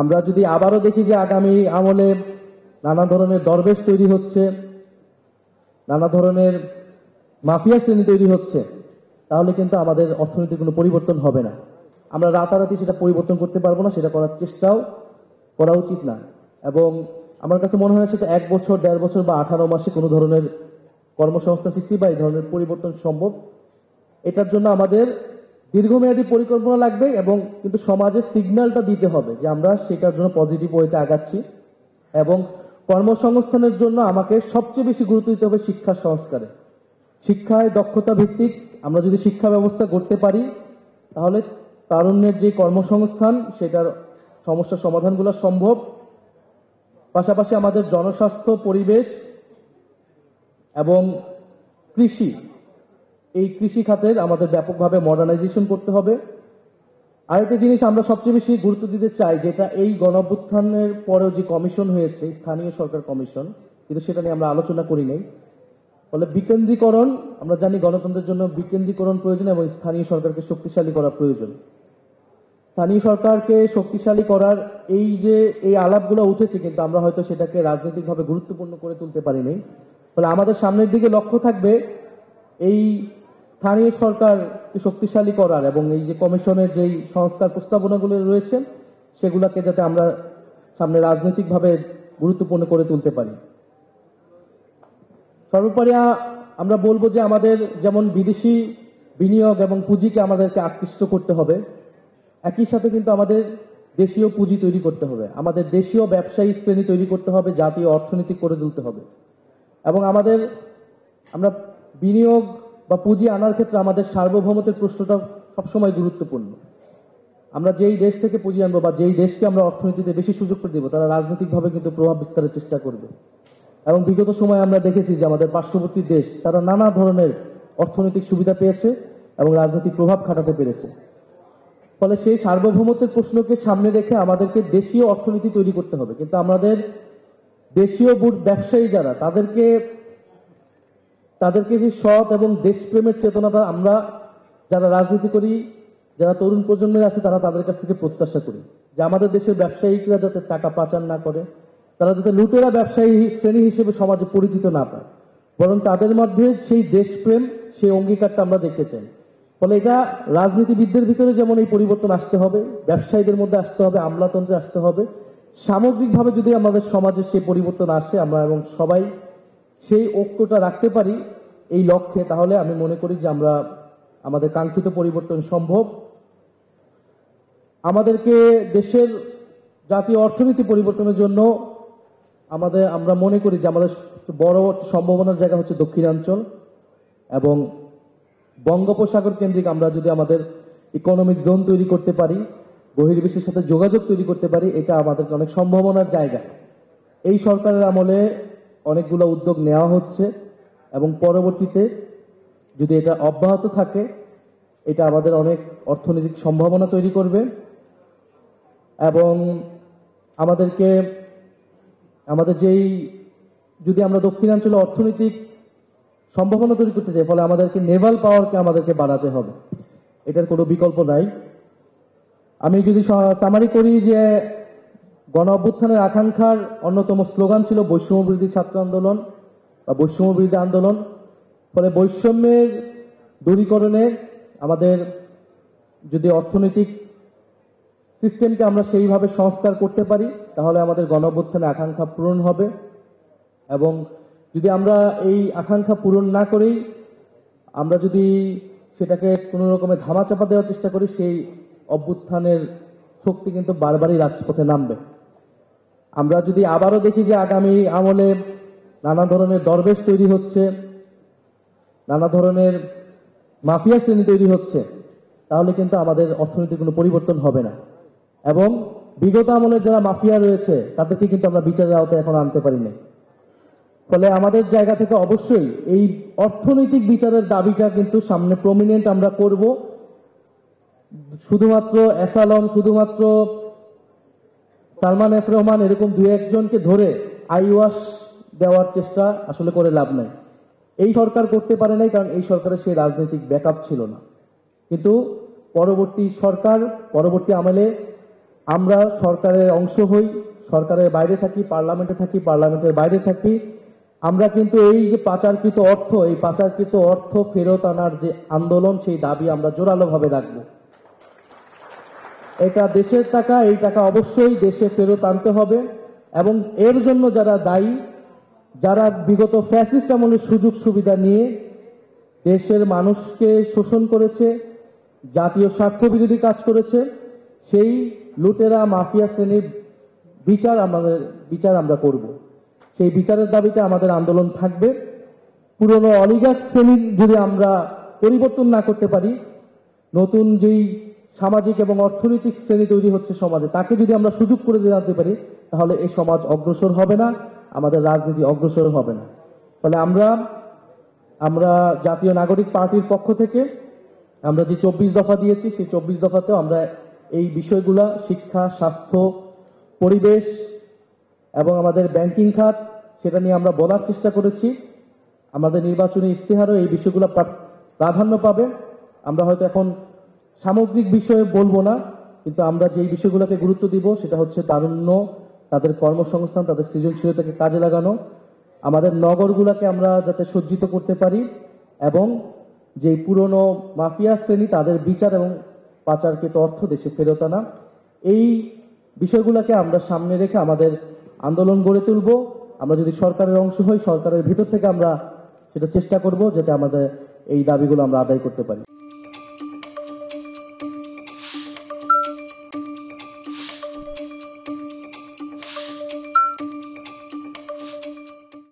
আমরা যদি আবারও দেখি যে আগামী আমলে নানা ধরনের দরবেশ তৈরি হচ্ছে, নানা ধরনের মাফিয়া শ্রেণী তৈরি হচ্ছে, তাহলে কিন্তু আমাদের অর্থনীতির কোনো পরিবর্তন হবে না। আমরা রাতারাতি সেটা পরিবর্তন করতে পারবো না, সেটা করার চেষ্টাও করা উচিত না। এবং আমার কাছে মনে হয় সেটা 1 বছর, 1.5 বছর বা 18 মাসে কোনো ধরনের কর্মসংস্থান সৃষ্টি বা এই ধরনের পরিবর্তন সম্ভব। এটার জন্য আমাদের দীর্ঘমেয়াদী পরিকল্পনা লাগবে এবং কিন্তু সমাজে সিগন্যালটা দিতে হবে যে আমরা সেটার জন্য পজিটিভ ওয়েতে আগাচ্ছি। এবং কর্মসংস্থানের জন্য আমাকে সবচেয়ে বেশি গুরুত্ব দিতে হবে শিক্ষা সংস্কারে। শিক্ষায় দক্ষতা ভিত্তিক আমরা যদি শিক্ষা ব্যবস্থা করতে পারি, তাহলে তারুণ্যের যে কর্মসংস্থান সেটার সমস্যা সমাধানগুলো সম্ভব। পাশাপাশি আমাদের জনস্বাস্থ্য, পরিবেশ এবং কৃষি, এই কৃষি খাতের আমাদের ব্যাপকভাবে মডার্নাইজেশন করতে হবে। আরেকটা জিনিস আমরা সবচেয়ে বেশি গুরুত্ব দিতে চাই, যেটা এই গণঅভ্যুত্থানের পরেও যে কমিশন হয়েছে, স্থানীয় সরকার কমিশন, কিন্তু সেটা নিয়ে আমরা আলোচনা করি নাই। ফলে বিকেন্দ্রীকরণ, আমরা জানি গণতন্ত্রের জন্য বিকেন্দ্রীকরণ প্রয়োজন এবং স্থানীয় সরকারকে শক্তিশালী করা প্রয়োজন। স্থানীয় সরকারকে শক্তিশালী করার এই আলাপগুলো উঠেছে, কিন্তু আমরা হয়তো সেটাকে রাজনৈতিকভাবে গুরুত্বপূর্ণ করে তুলতে পারিনি। ফলে আমাদের সামনের দিকে লক্ষ্য থাকবে এই স্থানীয় সরকারকে শক্তিশালী করার এবং এই যে কমিশনের যেই সংস্কার প্রস্তাবনাগুলো রয়েছে সেগুলোকে যাতে আমরা সামনে রাজনৈতিকভাবে গুরুত্বপূর্ণ করে তুলতে পারি। সর্বোপরি আমরা বলবো যে আমাদের যেমন বিদেশি বিনিয়োগ এবং পুঁজিকে আমাদেরকে আকৃষ্ট করতে হবে, একই সাথে কিন্তু আমাদের দেশীয় পুঁজি তৈরি করতে হবে, আমাদের দেশীয় ব্যবসায়ী শ্রেণী তৈরি করতে হবে, জাতীয় অর্থনীতি করে তুলতে হবে। এবং আমরা বিনিয়োগ বা পুঁজি আনার ক্ষেত্রে আমাদের সার্বভৌমত্বের প্রশ্নটা সবসময় গুরুত্বপূর্ণ। আমরা যেই দেশ থেকে পুঁজি আনবো বা যেই দেশকে আমরা অর্থনীতিতে বেশি সুযোগ করে দেবো, তারা রাজনৈতিকভাবে কিন্তু প্রভাব বিস্তারের চেষ্টা করবে। এবং বিগত সময়ে আমরা দেখেছি যে আমাদের পার্শ্ববর্তী দেশ তারা নানা ধরনের অর্থনৈতিক সুবিধা পেয়েছে এবং রাজনৈতিক প্রভাব খাটাতে পেরেছে। ফলে সেই সার্বভৌমত্বের প্রশ্নকে সামনে রেখে আমাদেরকে দেশীয় অর্থনীতি তৈরি করতে হবে। কিন্তু আমাদের দেশীয় ব্যবসায়ী যারা, তাদেরকে যে সৎ এবং দেশপ্রেমের চেতনাটা আমরা যারা রাজনীতি করি, যারা তরুণ প্রজন্মের আছে, তাদের কাছ থেকে প্রত্যাশা করি যে আমাদের দেশের ব্যবসায়িকরা যাতে টাকা পাচার না করে, তারা যাতে লুটেরা ব্যবসায়ী শ্রেণী হিসেবে সমাজে পরিচিত না পায়, বরং তাদের মধ্যে সেই দেশপ্রেম, সেই অঙ্গীকারটা আমরা দেখতে চাই। ফলে এটা রাজনীতিবিদদের ভিতরে যেমন এই পরিবর্তন আসতে হবে, ব্যবসায়ীদের মধ্যে আসতে হবে, আমলাতন্ত্রে আসতে হবে। সামগ্রিকভাবে যদি আমাদের সমাজে সেই পরিবর্তন আসে, আমরা এবং সবাই সেই ঐক্যটা রাখতে পারি এই লক্ষ্যে, তাহলে আমি মনে করি যে আমাদের কাঙ্ক্ষিত পরিবর্তন সম্ভব। আমাদেরকে দেশের জাতীয় অর্থনীতি পরিবর্তনের জন্য আমরা মনে করি যে আমাদের বড় সম্ভাবনার জায়গা হচ্ছে দক্ষিণাঞ্চল এবং বঙ্গোপসাগর কেন্দ্রিক। আমরা যদি আমাদের ইকোনমিক জোন তৈরি করতে পারি, বহির্বিশ্বের সাথে যোগাযোগ তৈরি করতে পারি, এটা আমাদের অনেক সম্ভাবনার জায়গা। এই সরকারের আমলে অনেকগুলো উদ্যোগ নেওয়া হচ্ছে এবং পরবর্তীতে যদি এটা অব্যাহত থাকে, এটা আমাদের অনেক অর্থনৈতিক সম্ভাবনা তৈরি করবে এবং যদি আমরা দক্ষিণাঞ্চলে অর্থনৈতিক সম্ভাবনা তৈরি করতে চাই, ফলে আমাদেরকে নেভাল পাওয়ারকে আমাদেরকে বাড়াতে হবে, এটার কোনো বিকল্প নাই। আমি যদি সামারি করি যে গণ অভ্যুত্থানের আকাঙ্ক্ষার অন্যতম স্লোগান ছিল বৈষম্য বিরোধী ছাত্র আন্দোলন বা বৈষম্য বিরোধী আন্দোলন। ফলে বৈষম্যের দূরীকরণে আমাদের যদি অর্থনৈতিক সিস্টেমকে আমরা সেইভাবে সংস্কার করতে পারি, তাহলে আমাদের গণ অভ্যুত্থানের আকাঙ্ক্ষা পূরণ হবে। এবং যদি আমরা এই আকাঙ্ক্ষা পূরণ না করেই আমরা যদি সেটাকে কোনো রকমের ধামাচাপা দেওয়ার চেষ্টা করি, সেই অভ্যুত্থানের শক্তি কিন্তু বারবারই রাজপথে নামবে। আমরা যদি আবারও দেখি যে আগামী আমলে নানা ধরনের দরবেশ তৈরি হচ্ছে, নানা ধরনের মাফিয়া শ্রেণী তৈরি হচ্ছে, তাহলে কিন্তু আমাদের অর্থনীতির কোনো পরিবর্তন হবে না। এবং বিগত আমলের যারা মাফিয়া রয়েছে তাদেরকে কিন্তু আমরা বিচারের আওতায় এখন আনতে পারি না। ফলে আমাদের জায়গা থেকে অবশ্যই এই অর্থনৈতিক বিচারের দাবিটা কিন্তু সামনে প্রমিনেন্ট আমরা করব। শুধুমাত্র এসালম, শুধুমাত্র সালমান এফ রহমান এরকম 2-1 জনকে ধরে আইওয়াশ দেওয়ার চেষ্টা আসলে করে লাভ নাই। এই সরকার করতে পারে নাই, কারণ এই সরকারের সেই রাজনৈতিক ব্যাকআপ ছিল না। কিন্তু পরবর্তী আমলে আমরা সরকারের অংশ হই, সরকারের বাইরে থাকি, পার্লামেন্টে থাকি, পার্লামেন্টের বাইরে থাকি, আমরা কিন্তু এই যে পাচারকৃত অর্থ, এই পাচারকৃত অর্থ ফেরত আনার যে আন্দোলন, সেই দাবি আমরা জোরালোভাবে রাখবো। এটা দেশের টাকা, এই টাকা অবশ্যই দেশে ফেরত আনতে হবে এবং এর জন্য যারা দায়ী, যারা বিগত ফ্যাসিস্ট আমলের সুযোগ সুবিধা নিয়ে দেশের মানুষকে শোষণ করেছে, জাতীয় স্বার্থ বিরোধী কাজ করেছে, সেই লুটেরা মাফিয়া শ্রেণীর বিচার আমরা করব। সেই বিচারের দাবিতে আমাদের আন্দোলন থাকবে। পুরনো অলিগার্ক শ্রেণীর যদি আমরা পরিবর্তন না করতে পারি, নতুন যেই সামাজিক এবং অর্থনৈতিক শ্রেণী তৈরি হচ্ছে সমাজে, তাকে যদি আমরা সুযোগ করে দিতে পারি, তাহলে এই সমাজ অগ্রসর হবে না, আমাদের রাজনীতি অগ্রসর হবে না। ফলে আমরা জাতীয় নাগরিক পার্টির পক্ষ থেকে আমরা যে 24 দফা দিয়েছি, সেই 24 দফাতেও আমরা এই বিষয়গুলা, শিক্ষা, স্বাস্থ্য, পরিবেশ এবং আমাদের ব্যাংকিং খাত, সেটা নিয়ে আমরা বলার চেষ্টা করেছি। আমাদের নির্বাচনী ইশতেহারও এই বিষয়গুলো প্রাধান্য পাবে। আমরা হয়তো এখন সামগ্রিক বিষয়ে বলবো না, কিন্তু আমরা যেই বিষয়গুলোকে গুরুত্ব দিব সেটা হচ্ছে তারুণ্য, তাদের কর্মসংস্থান, তাদের সৃজনশীলতাকে কাজে লাগানো, আমাদের নগরগুলোকে আমরা যাতে সজ্জিত করতে পারি এবং যে পুরনো মাফিয়া শ্রেণী তাদের বিচার এবং পাচারকৃত অর্থ দেশে ফেরত আনা, এই বিষয়গুলোকে আমরা সামনে রেখে আমাদের আন্দোলন গড়ে তুলব। আমরা যদি সরকারের অংশ হই, সরকারের ভিতর থেকে আমরা সেটা চেষ্টা করব যাতে আমাদের এই দাবিগুলো আমরা আদায় করতে পারি।